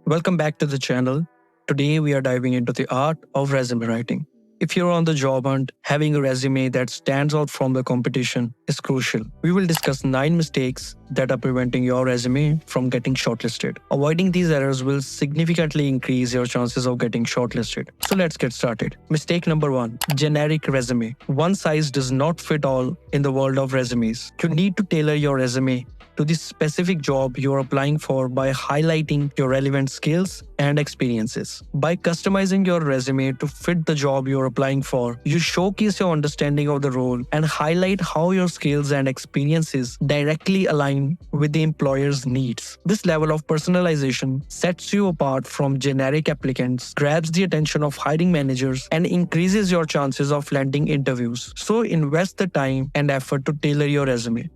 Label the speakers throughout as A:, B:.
A: Welcome back to the channel. Today we are diving into the art of resume writing. If you're on the job hunt, having a resume that stands out from the competition is crucial. We will discuss 9 mistakes that are preventing your resume from getting shortlisted. Avoiding these errors will significantly increase your chances of getting shortlisted. So let's get started. Mistake number 1. Generic resume. One size does not fit all in the world of resumes. You need to tailor your resume to the specific job you're applying for by highlighting your relevant skills and experiences. By customizing your resume to fit the job you're applying for, you showcase your understanding of the role and highlight how your skills and experiences directly align with the employer's needs. This level of personalization sets you apart from generic applicants, grabs the attention of hiring managers, and increases your chances of landing interviews. So invest the time and effort to tailor your resume.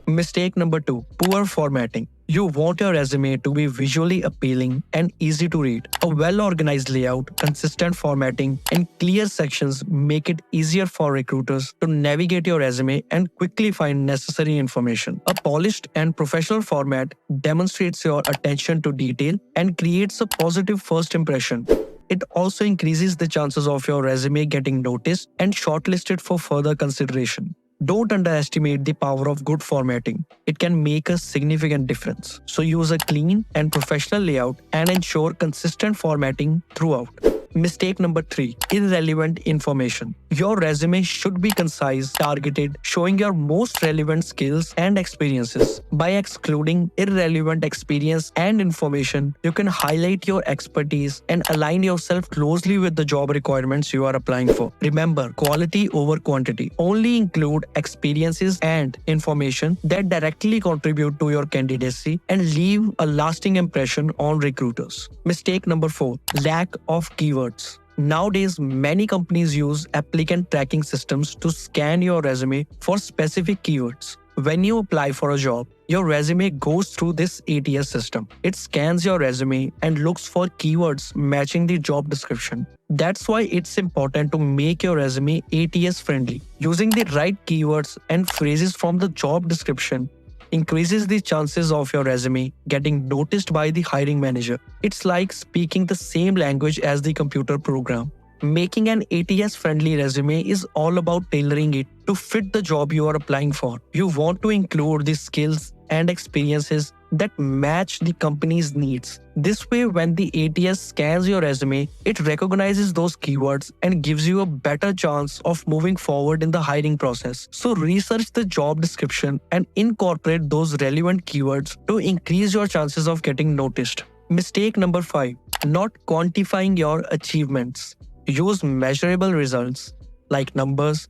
A: Mistake number 2. Poor formatting. You want your resume to be visually appealing and easy to read. A well-organized layout, consistent formatting, and clear sections make it easier for recruiters to navigate your resume and quickly find necessary information. A polished and professional format demonstrates your attention to detail and creates a positive first impression. It also increases the chances of your resume getting noticed and shortlisted for further consideration. Don't underestimate the power of good formatting. It can make a significant difference. So use a clean and professional layout and ensure consistent formatting throughout. Mistake number 3. Irrelevant information. Your resume should be concise, targeted, showing your most relevant skills and experiences. By excluding irrelevant experience and information, you can highlight your expertise and align yourself closely with the job requirements you are applying for. Remember, quality over quantity. Only include experiences and information that directly contribute to your candidacy and leave a lasting impression on recruiters. Mistake number 4. Lack of keywords. Nowadays, many companies use applicant tracking systems to scan your resume for specific keywords. When you apply for a job, your resume goes through this ATS system. It scans your resume and looks for keywords matching the job description. That's why it's important to make your resume ATS friendly. Using the right keywords and phrases from the job description increases the chances of your resume getting noticed by the hiring manager. It's like speaking the same language as the computer program. Making an ATS-friendly resume is all about tailoring it to fit the job you are applying for. You want to include the skills and experiences that match the company's needs. This way, when the ATS scans your resume, it recognizes those keywords and gives you a better chance of moving forward in the hiring process. So research the job description and incorporate those relevant keywords to increase your chances of getting noticed. Mistake number 5. Not quantifying your achievements. Use measurable results like numbers,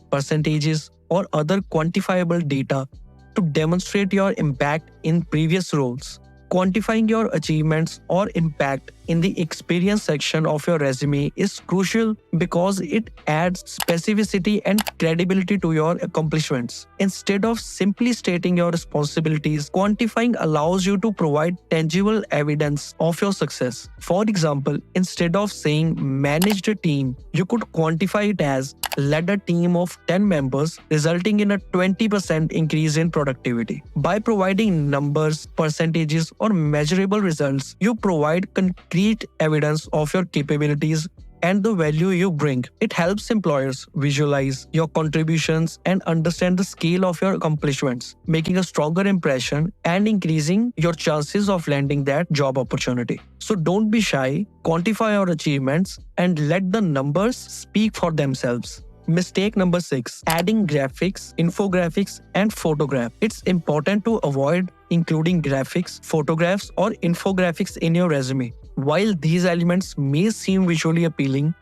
A: percentages, or other quantifiable data to demonstrate your impact in previous roles. Quantifying your achievements or impact in the experience section of your resume is crucial because it adds specificity and credibility to your accomplishments. Instead of simply stating your responsibilities, quantifying allows you to provide tangible evidence of your success. For example, instead of saying managed a team, you could quantify it as led a team of 10 members, resulting in a 20% increase in productivity. By providing numbers, percentages, or measurable results, you provide concrete evidence of your capabilities and the value you bring. It helps employers visualize your contributions and understand the scale of your accomplishments, making a stronger impression and increasing your chances of landing that job opportunity. So don't be shy, quantify your achievements, and let the numbers speak for themselves. Mistake number 6. Adding graphics, infographics, and photograph. It's important to avoid including graphics, photographs, or infographics in your resume. While these elements may seem visually appealing,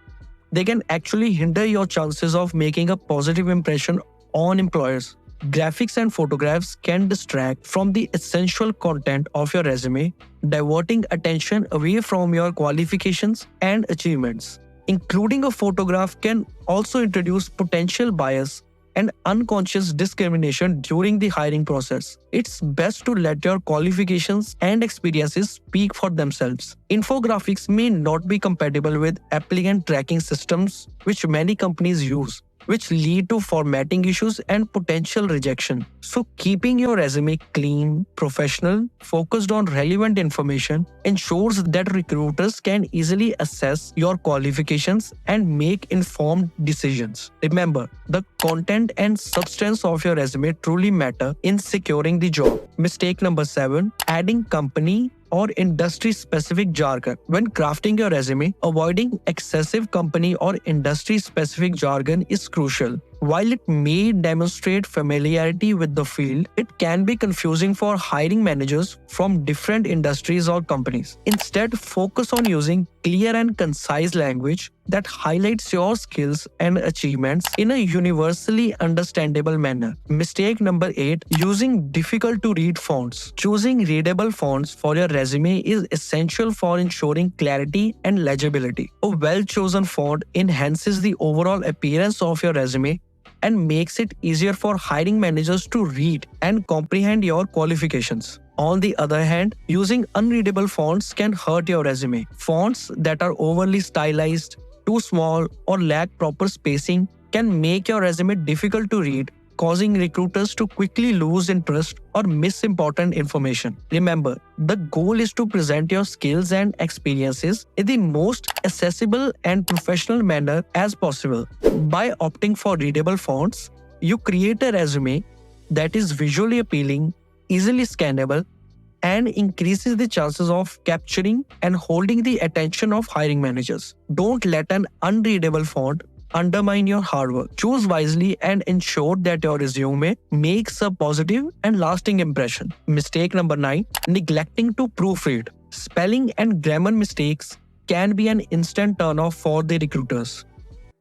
A: they can actually hinder your chances of making a positive impression on employers. Graphics and photographs can distract from the essential content of your resume, diverting attention away from your qualifications and achievements. Including a photograph can also introduce potential bias and unconscious discrimination during the hiring process. It's best to let your qualifications and experiences speak for themselves. Infographics may not be compatible with applicant tracking systems, which many companies use. which lead to formatting issues and potential rejection. So keeping your resume clean, professional, focused on relevant information ensures that recruiters can easily assess your qualifications and make informed decisions. Remember, the content and substance of your resume truly matter in securing the job. Mistake number 7, adding company or industry-specific jargon. When crafting your resume, avoiding excessive company or industry-specific jargon is crucial. While it may demonstrate familiarity with the field, it can be confusing for hiring managers from different industries or companies. Instead, focus on using clear and concise language that highlights your skills and achievements in a universally understandable manner. Mistake number 8, using difficult to read fonts. Choosing readable fonts for your resume is essential for ensuring clarity and legibility. A well-chosen font enhances the overall appearance of your resume and makes it easier for hiring managers to read and comprehend your qualifications. On the other hand, using unreadable fonts can hurt your resume. Fonts that are overly stylized, too small, or lack proper spacing can make your resume difficult to read, causing recruiters to quickly lose interest or miss important information. Remember, the goal is to present your skills and experiences in the most accessible and professional manner as possible. By opting for readable fonts, you create a resume that is visually appealing, easily scannable, and increases the chances of capturing and holding the attention of hiring managers. Don't let an unreadable font undermine your hard work. Choose wisely and ensure that your resume makes a positive and lasting impression. Mistake number 9, neglecting to proofread. Spelling and grammar mistakes can be an instant turn-off for the recruiters.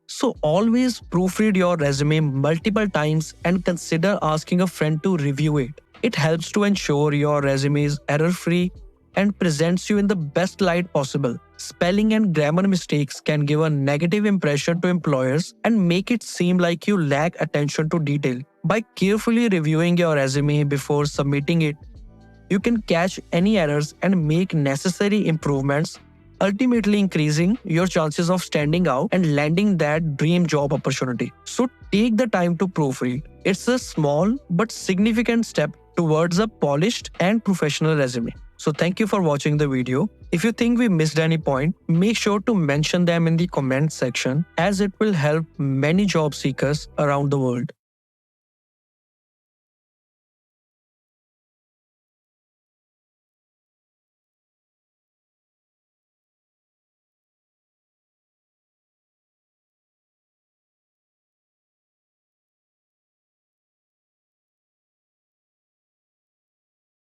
A: So always proofread your resume multiple times and consider asking a friend to review it. It helps to ensure your resume is error-free and presents you in the best light possible. Spelling and grammar mistakes can give a negative impression to employers and make it seem like you lack attention to detail. By carefully reviewing your resume before submitting it, you can catch any errors and make necessary improvements, ultimately increasing your chances of standing out and landing that dream job opportunity. So take the time to proofread. It's a small but significant step towards a polished and professional resume. So thank you for watching the video. If you think we missed any point, make sure to mention them in the comment section as it will help many job seekers around the world.